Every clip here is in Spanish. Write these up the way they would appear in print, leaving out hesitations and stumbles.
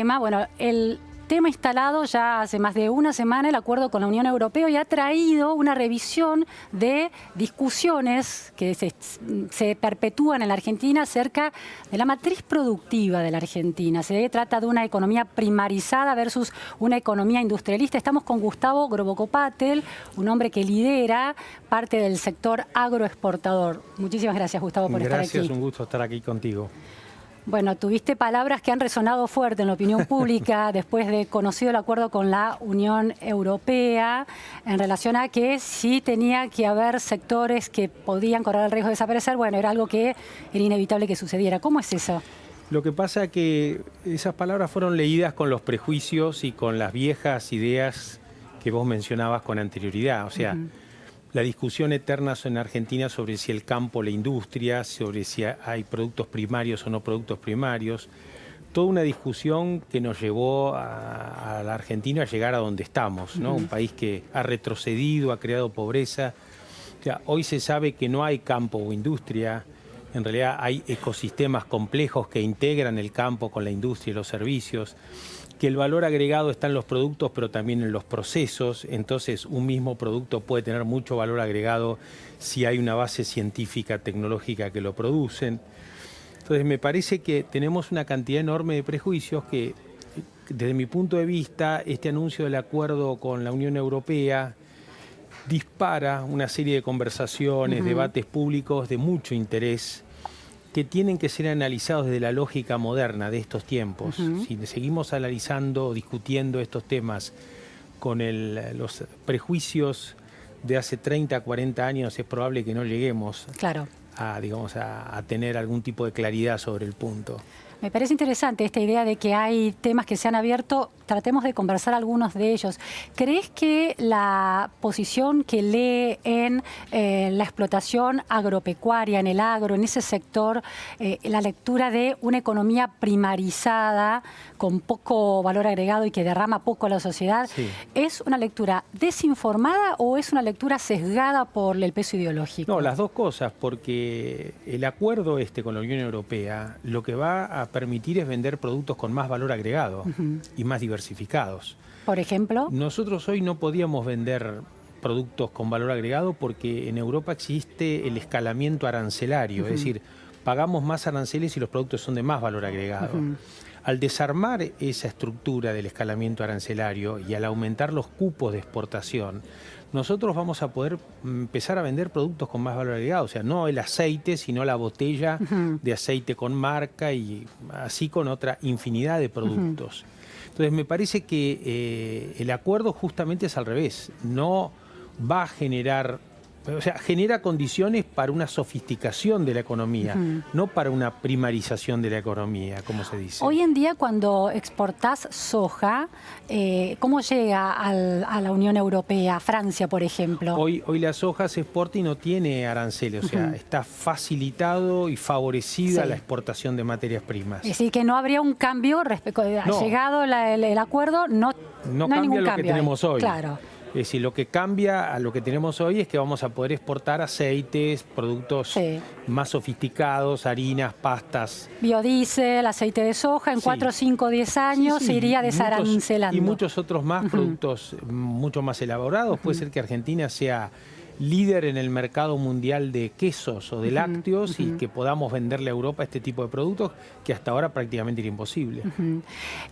Bueno, el tema instalado ya hace más de una semana, el acuerdo con la Unión Europea, y ha traído una revisión de discusiones que se perpetúan en la Argentina acerca de la matriz productiva de la Argentina. Se trata de una economía primarizada versus una economía industrialista. Estamos con Gustavo Grobocopatel, un hombre que lidera parte del sector agroexportador. Muchísimas gracias, Gustavo, por estar aquí. Gracias, un gusto estar aquí contigo. Bueno, tuviste palabras que han resonado fuerte en la opinión pública después de conocido el acuerdo con la Unión Europea en relación a que sí tenía que haber sectores que podían correr el riesgo de desaparecer. Bueno, era algo que era inevitable que sucediera. ¿Cómo es eso? Lo que pasa es que esas palabras fueron leídas con los prejuicios y con las viejas ideas que vos mencionabas con anterioridad. O sea, la discusión eterna en Argentina sobre si el campo, la industria, sobre si hay productos primarios o no productos primarios. Toda una discusión que nos llevó a la Argentina a llegar a donde estamos, ¿no? Un país que ha retrocedido, ha creado pobreza. O sea, hoy se sabe que no hay campo o industria. En realidad hay ecosistemas complejos que integran el campo con la industria y los servicios, que el valor agregado está en los productos, pero también en los procesos. Entonces, un mismo producto puede tener mucho valor agregado si hay una base científica, tecnológica que lo producen. Entonces, me parece que tenemos una cantidad enorme de prejuicios que, desde mi punto de vista, este anuncio del acuerdo con la Unión Europea dispara una serie de conversaciones, debates públicos de mucho interés, que tienen que ser analizados desde la lógica moderna de estos tiempos. Si seguimos analizando, discutiendo estos temas con los prejuicios de hace 30, 40 años, es probable que no lleguemos a tener algún tipo de claridad sobre el punto. Me parece interesante esta idea de que hay temas que se han abierto. Tratemos de conversar algunos de ellos. ¿Crees que la posición que lee en la explotación agropecuaria, en el agro, en ese sector, la lectura de una economía primarizada con poco valor agregado y que derrama poco a la sociedad, es una lectura desinformada o es una lectura sesgada por el peso ideológico? No, las dos cosas, porque el acuerdo con la Unión Europea lo que va a permitir es vender productos con más valor agregado y más diversificados. Por ejemplo, nosotros hoy no podíamos vender productos con valor agregado porque en Europa existe el escalamiento arancelario, es decir, pagamos más aranceles y los productos son de más valor agregado. Al desarmar esa estructura del escalamiento arancelario y al aumentar los cupos de exportación, nosotros vamos a poder empezar a vender productos con más valor agregado, o sea, no el aceite, sino la botella de aceite con marca y así con otra infinidad de productos. Entonces, me parece que el acuerdo justamente es al revés, no va a generar, o sea, genera condiciones para una sofisticación de la economía, no para una primarización de la economía, como se dice. Hoy en día, cuando exportás soja, ¿cómo llega a la Unión Europea, a Francia, por ejemplo? Hoy la soja se exporta y no tiene aranceles, o sea, está facilitado y favorecida la exportación de materias primas. Es decir, que no habría un cambio respecto ha llegado el acuerdo, no hay ningún cambio lo que tenemos hoy. Claro. Es decir, lo que cambia a lo que tenemos hoy es que vamos a poder exportar aceites, productos más sofisticados, harinas, pastas. Biodiesel, aceite de soja, en 4, 5, 10 años se iría desarancelando. Y muchos otros más productos mucho más elaborados. Puede ser que Argentina sea líder en el mercado mundial de quesos o de lácteos y que podamos venderle a Europa este tipo de productos que hasta ahora prácticamente era imposible.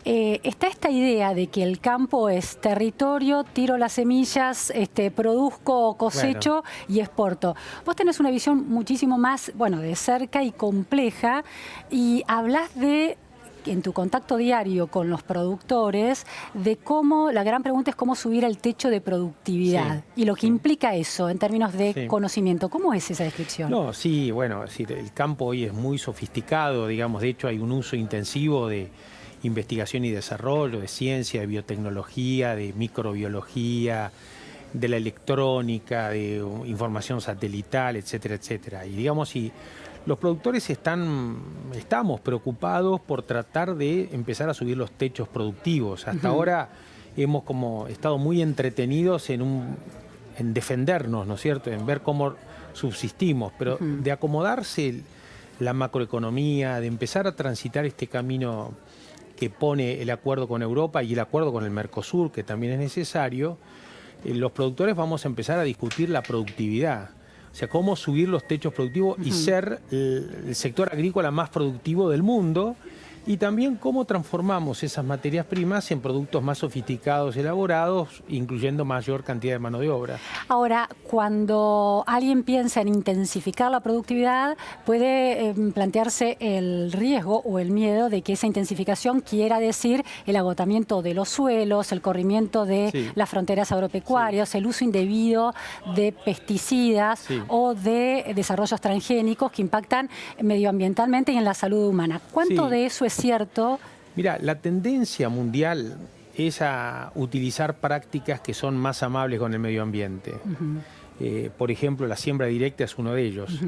Está esta idea de que el campo es territorio, tiro las semillas, produzco, cosecho y exporto. Vos tenés una visión muchísimo más, de cerca y compleja, y hablas de, en tu contacto diario con los productores, de cómo, la gran pregunta es cómo subir el techo de productividad y lo que implica eso en términos de conocimiento. ¿Cómo es esa descripción? No, sí, el campo hoy es muy sofisticado, digamos, de hecho hay un uso intensivo de investigación y desarrollo, de ciencia, de biotecnología, de microbiología, de la electrónica, de información satelital, etcétera, etcétera. Y digamos, los productores estamos preocupados por tratar de empezar a subir los techos productivos. Hasta ahora hemos estado muy entretenidos en defendernos, ¿no es cierto?, en ver cómo subsistimos, pero de acomodarse la macroeconomía, de empezar a transitar este camino que pone el acuerdo con Europa y el acuerdo con el Mercosur, que también es necesario, los productores vamos a empezar a discutir la productividad. O sea, cómo subir los techos productivos y ser el sector agrícola más productivo del mundo. Y también cómo transformamos esas materias primas en productos más sofisticados, elaborados, incluyendo mayor cantidad de mano de obra. Ahora, cuando alguien piensa en intensificar la productividad, puede plantearse el riesgo o el miedo de que esa intensificación quiera decir el agotamiento de los suelos, el corrimiento de las fronteras agropecuarias, el uso indebido de pesticidas o de desarrollos transgénicos que impactan medioambientalmente y en la salud humana. ¿Cuánto de eso es cierto? Mira, la tendencia mundial es a utilizar prácticas que son más amables con el medio ambiente. Por ejemplo, la siembra directa es uno de ellos.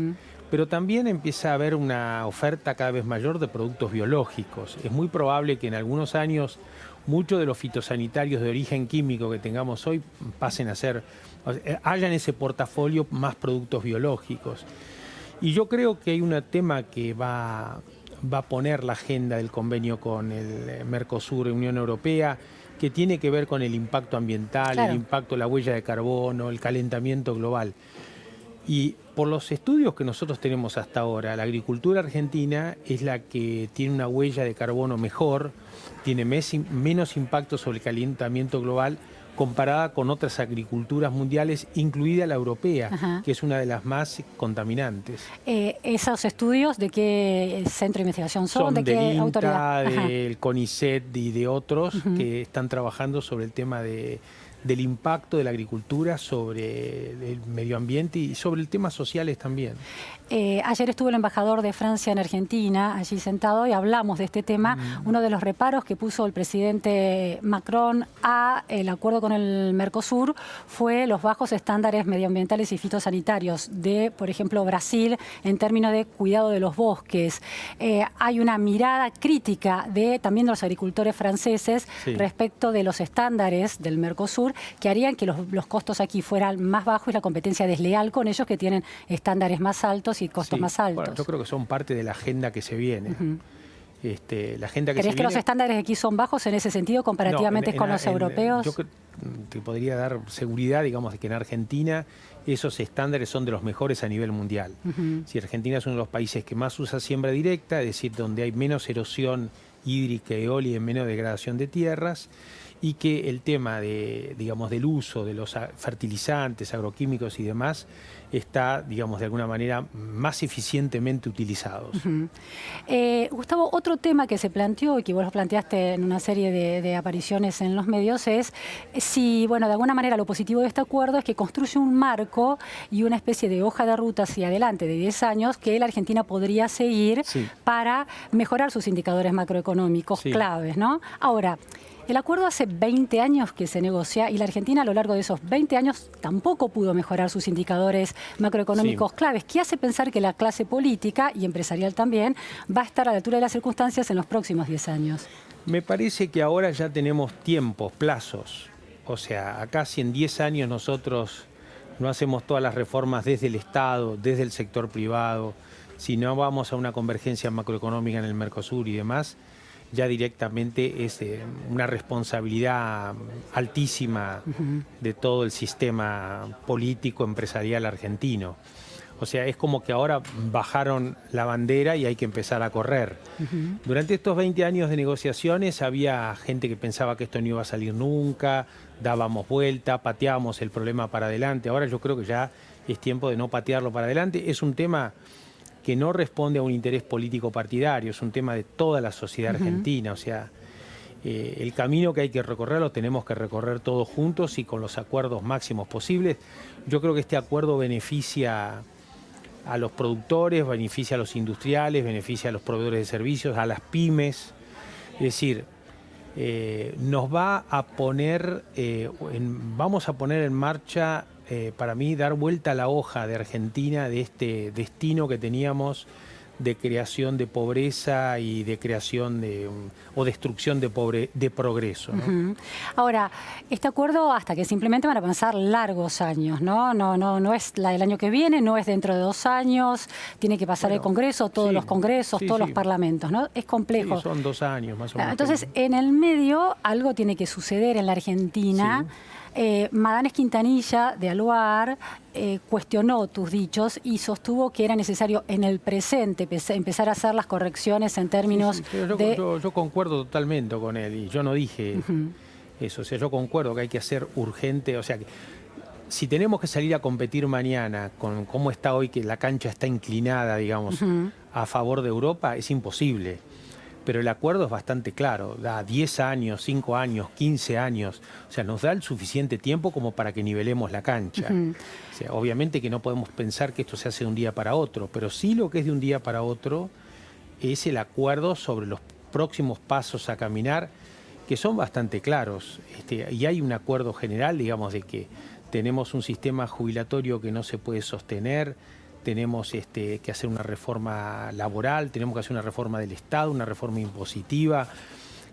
Pero también empieza a haber una oferta cada vez mayor de productos biológicos. Es muy probable que en algunos años muchos de los fitosanitarios de origen químico que tengamos hoy pasen a ser, haya en ese portafolio más productos biológicos. Y yo creo que hay un tema que va a poner la agenda del convenio con el Mercosur y Unión Europea, que tiene que ver con el impacto ambiental, el impacto de la huella de carbono, el calentamiento global. Y por los estudios que nosotros tenemos hasta ahora, la agricultura argentina es la que tiene una huella de carbono mejor, tiene menos impacto sobre el calentamiento global comparada con otras agriculturas mundiales, incluida la europea, que es una de las más contaminantes. ¿Esos estudios de qué centro de investigación son? ¿De qué autoridad? Del CONICET y de otros que están trabajando sobre el tema del impacto de la agricultura sobre el medio ambiente y sobre el tema sociales también. Ayer estuvo el embajador de Francia en Argentina, allí sentado, y hablamos de este tema. Uno de los reparos que puso el presidente Macron al acuerdo con el Mercosur fue los bajos estándares medioambientales y fitosanitarios de, por ejemplo, Brasil en términos de cuidado de los bosques. Hay una mirada crítica también de los agricultores franceses respecto de los estándares del Mercosur que harían que los costos aquí fueran más bajos y la competencia desleal con ellos que tienen estándares más altos y costos más altos. Bueno, yo creo que son parte de la agenda que se viene. La agenda que ¿Crees que los estándares aquí son bajos en ese sentido comparativamente con los europeos? Yo te podría dar seguridad, digamos, de que en Argentina esos estándares son de los mejores a nivel mundial. Si Argentina es uno de los países que más usa siembra directa, es decir, donde hay menos erosión hídrica, eólica y menos degradación de tierras, y que el tema del uso de los fertilizantes, agroquímicos y demás está, digamos, de alguna manera más eficientemente utilizados. Gustavo, otro tema que se planteó y que vos lo planteaste en una serie de apariciones en los medios es si, bueno, de alguna manera lo positivo de este acuerdo es que construye un marco y una especie de hoja de ruta hacia adelante de 10 años que la Argentina podría seguir para mejorar sus indicadores macroeconómicos claves, ¿no? Ahora, el acuerdo hace 20 años que se negocia y la Argentina a lo largo de esos 20 años tampoco pudo mejorar sus indicadores macroeconómicos claves. ¿Qué hace pensar que la clase política y empresarial también va a estar a la altura de las circunstancias en los próximos 10 años? Me parece que ahora ya tenemos tiempos, plazos. O sea, acá si en 10 años nosotros no hacemos todas las reformas desde el Estado, desde el sector privado, si no vamos a una convergencia macroeconómica en el Mercosur y demás, ya directamente es una responsabilidad altísima de todo el sistema político empresarial argentino. O sea, es como que ahora bajaron la bandera y hay que empezar a correr. Durante estos 20 años de negociaciones había gente que pensaba que esto no iba a salir nunca, dábamos vuelta, pateábamos el problema para adelante. Ahora yo creo que ya es tiempo de no patearlo para adelante. Es un tema que no responde a un interés político partidario, es un tema de toda la sociedad argentina. O sea, el camino que hay que recorrer lo tenemos que recorrer todos juntos y con los acuerdos máximos posibles. Yo creo que este acuerdo beneficia a los productores, beneficia a los industriales, beneficia a los proveedores de servicios, a las pymes. Es decir, nos va a poner, vamos a poner en marcha, para mí, dar vuelta a la hoja de Argentina, de este destino que teníamos de creación de pobreza y de creación o destrucción de progreso, ¿no? Ahora, este acuerdo hasta que simplemente van a pasar largos años, ¿no? No es la del año que viene, no es dentro de 2 años, tiene que pasar el Congreso, todos los congresos, todos los parlamentos, ¿no? Es complejo. Sí, son 2 años más o menos. Entonces, en el medio algo tiene que suceder en la Argentina. Madanes Quintanilla, de Aluar, cuestionó tus dichos y sostuvo que era necesario en el presente empezar a hacer las correcciones en términos de... Yo concuerdo totalmente con él y yo no dije eso. O sea, yo concuerdo que hay que hacer urgente. O sea, que si tenemos que salir a competir mañana con cómo está hoy, que la cancha está inclinada, digamos, a favor de Europa, es imposible. Pero el acuerdo es bastante claro, da 10 años, 5 años, 15 años, o sea, nos da el suficiente tiempo como para que nivelemos la cancha. O sea, obviamente que no podemos pensar que esto se hace de un día para otro, pero sí lo que es de un día para otro es el acuerdo sobre los próximos pasos a caminar, que son bastante claros. Y hay un acuerdo general, digamos, de que tenemos un sistema jubilatorio que no se puede sostener, tenemos que hacer una reforma laboral, tenemos que hacer una reforma del Estado, una reforma impositiva,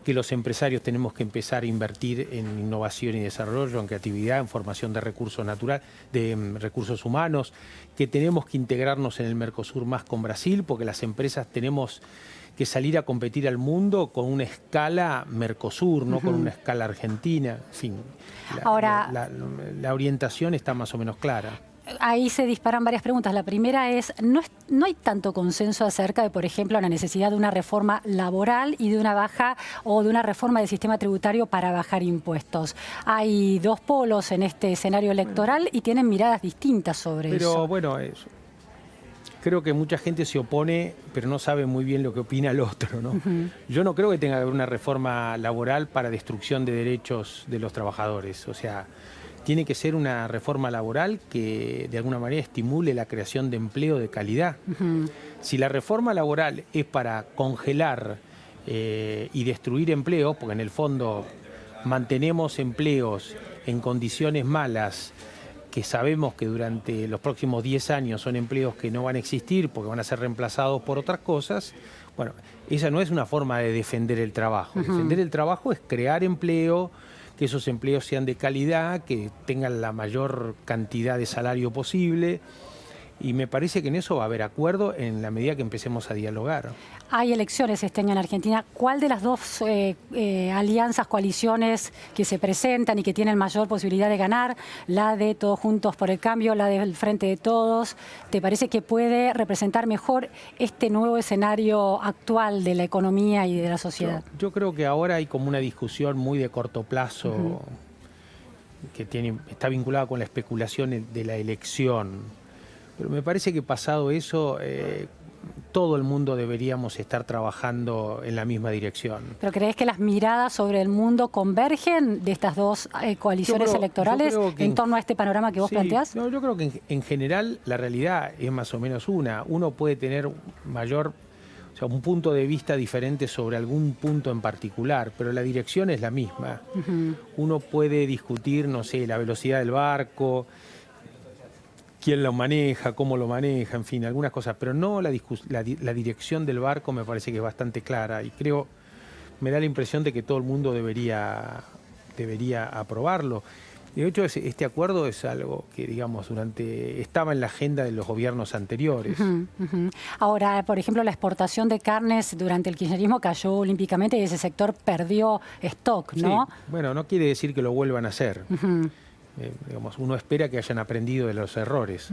que los empresarios tenemos que empezar a invertir en innovación y desarrollo, en creatividad, en formación de recursos naturales, de recursos humanos, que tenemos que integrarnos en el Mercosur más con Brasil, porque las empresas tenemos que salir a competir al mundo con una escala Mercosur, no con una escala Argentina. En fin, la orientación está más o menos clara. Ahí se disparan varias preguntas. La primera es, no hay tanto consenso acerca de, por ejemplo, la necesidad de una reforma laboral y de una baja o de una reforma del sistema tributario para bajar impuestos. Hay 2 polos en este escenario electoral y tienen miradas distintas sobre eso. Pero bueno, creo que mucha gente se opone, pero no sabe muy bien lo que opina el otro, ¿no? Yo no creo que tenga que haber una reforma laboral para destrucción de derechos de los trabajadores. O sea, tiene que ser una reforma laboral que de alguna manera estimule la creación de empleo de calidad. Si la reforma laboral es para congelar y destruir empleos, porque en el fondo mantenemos empleos en condiciones malas, que sabemos que durante los próximos 10 años son empleos que no van a existir porque van a ser reemplazados por otras cosas, bueno, esa no es una forma de defender el trabajo. Defender el trabajo es crear empleo, que esos empleos sean de calidad, que tengan la mayor cantidad de salario posible. Y me parece que en eso va a haber acuerdo en la medida que empecemos a dialogar. Hay elecciones este año en Argentina. ¿Cuál de las 2 alianzas, coaliciones que se presentan y que tienen mayor posibilidad de ganar, la de Todos Juntos por el Cambio, la del Frente de Todos, te parece que puede representar mejor este nuevo escenario actual de la economía y de la sociedad? Yo creo que ahora hay como una discusión muy de corto plazo que está vinculada con la especulación de la elección. Pero me parece que pasado eso, todo el mundo deberíamos estar trabajando en la misma dirección. ¿Pero crees que las miradas sobre el mundo convergen de estas 2 coaliciones electorales en torno a este panorama que vos planteás? No, yo creo que en general la realidad es más o menos una. Uno puede tener un punto de vista diferente sobre algún punto en particular, pero la dirección es la misma. Uno puede discutir, no sé, la velocidad del barco, quién lo maneja, cómo lo maneja, en fin, algunas cosas, pero no la dirección del barco me parece que es bastante clara y me da la impresión de que todo el mundo debería aprobarlo. De hecho, este acuerdo es algo que, digamos, estaba en la agenda de los gobiernos anteriores. Ahora, por ejemplo, la exportación de carnes durante el kirchnerismo cayó olímpicamente y ese sector perdió stock, ¿no? Sí. Bueno, no quiere decir que lo vuelvan a hacer. Digamos, uno espera que hayan aprendido de los errores.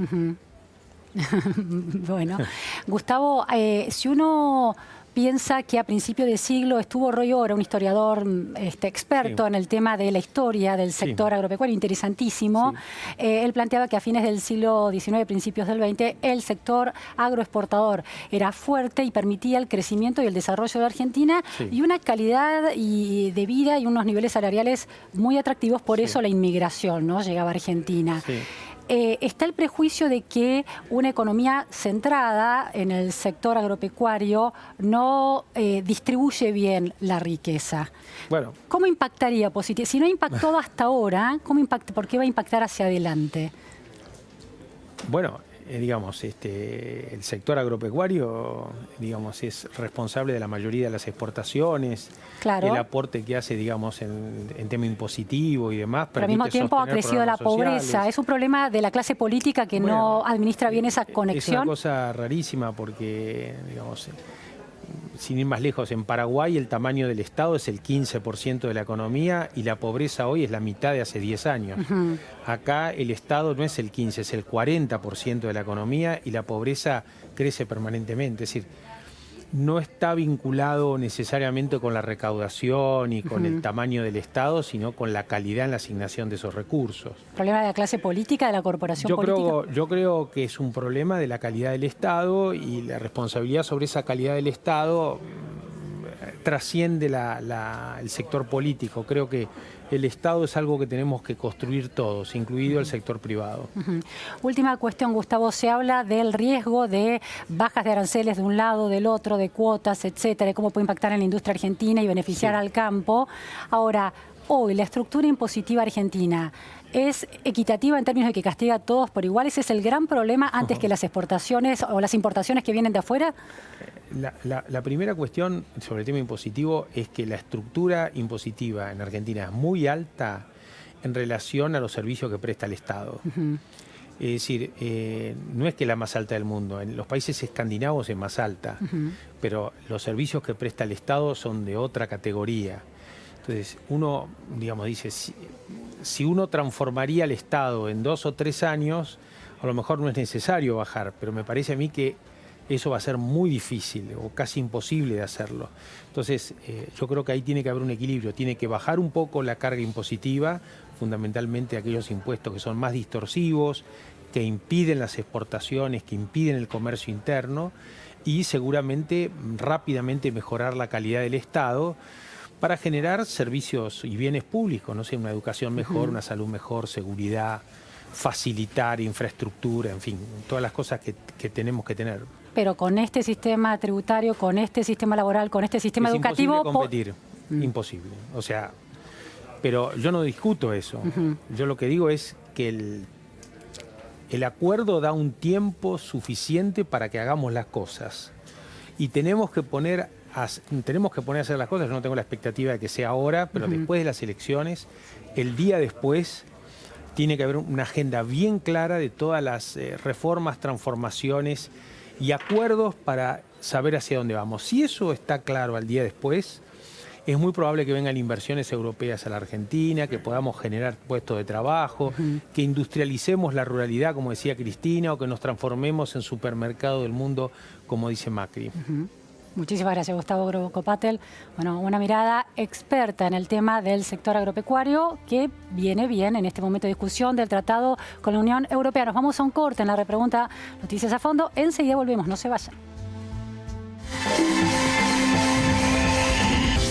Bueno, Gustavo, si uno piensa que a principio de siglo estuvo Roy Ora, un historiador experto en el tema de la historia del sector agropecuario, interesantísimo. Él planteaba que a fines del siglo XIX, principios del XX, el sector agroexportador era fuerte y permitía el crecimiento y el desarrollo de Argentina y una calidad de vida y unos niveles salariales muy atractivos, por eso la inmigración, ¿no? Llegaba a Argentina. Está el prejuicio de que una economía centrada en el sector agropecuario no distribuye bien la riqueza. Bueno, ¿cómo impactaría positivamente? Si no ha impactado hasta ahora, ¿por qué va a impactar hacia adelante? Bueno, digamos, el sector agropecuario, digamos, es responsable de la mayoría de las exportaciones, claro, el aporte que hace, digamos, en tema impositivo y demás. Pero al mismo tiempo ha crecido la pobreza. Es un problema de la clase política que no administra bien esa conexión. Es una cosa rarísima porque, digamos, sin ir más lejos, en Paraguay el tamaño del Estado es el 15% de la economía y la pobreza hoy es la mitad de hace 10 años. Acá el Estado no es el 15%, es el 40% de la economía y la pobreza crece permanentemente. Es decir, no está vinculado necesariamente con la recaudación y con el tamaño del Estado, sino con la calidad en la asignación de esos recursos. ¿Problema de la clase política, de la corporación política? Yo creo que es un problema de la calidad del Estado y la responsabilidad sobre esa calidad del Estado trasciende el sector político. Creo que el Estado es algo que tenemos que construir todos, incluido el sector privado. Última cuestión, Gustavo. Se habla del riesgo de bajas de aranceles de un lado, del otro, de cuotas, etcétera, de cómo puede impactar en la industria argentina y beneficiar al campo. Ahora, hoy la estructura impositiva argentina ¿es equitativa en términos de que castiga a todos por igual? ¿Ese es el gran problema antes que las exportaciones o las importaciones que vienen de afuera? La primera cuestión sobre el tema impositivo es que la estructura impositiva en Argentina es muy alta en relación a los servicios que presta el Estado. Es decir, no es que la más alta del mundo, en los países escandinavos es más alta, pero los servicios que presta el Estado son de otra categoría. Entonces, uno, digamos, dice, si uno transformaría el Estado en 2 o 3 años, a lo mejor no es necesario bajar, pero me parece a mí que eso va a ser muy difícil o casi imposible de hacerlo. Entonces, yo creo que ahí tiene que haber un equilibrio, tiene que bajar un poco la carga impositiva, fundamentalmente aquellos impuestos que son más distorsivos, que impiden las exportaciones, que impiden el comercio interno, y seguramente rápidamente mejorar la calidad del Estado para generar servicios y bienes públicos, no sé, una educación mejor, una salud mejor, seguridad, facilitar infraestructura, en fin, todas las cosas que tenemos que tener. Pero con este sistema tributario, con este sistema laboral, con este sistema educativo... Es imposible competir, imposible. O sea, pero yo no discuto eso. Yo lo que digo es que el acuerdo da un tiempo suficiente para que hagamos las cosas. Y tenemos que poner a hacer las cosas. Yo no tengo la expectativa de que sea ahora, pero después de las elecciones, el día después, tiene que haber una agenda bien clara de todas las reformas, transformaciones y acuerdos para saber hacia dónde vamos. Si eso está claro al día después, es muy probable que vengan inversiones europeas a la Argentina, que podamos generar puestos de trabajo, que industrialicemos la ruralidad, como decía Cristina, o que nos transformemos en supermercado del mundo, como dice Macri. Muchísimas gracias, Gustavo Groboco-Patel. Bueno, una mirada experta en el tema del sector agropecuario que viene bien en este momento de discusión del tratado con la Unión Europea. Nos vamos a un corte en la repregunta Noticias a Fondo. Enseguida volvemos, no se vayan.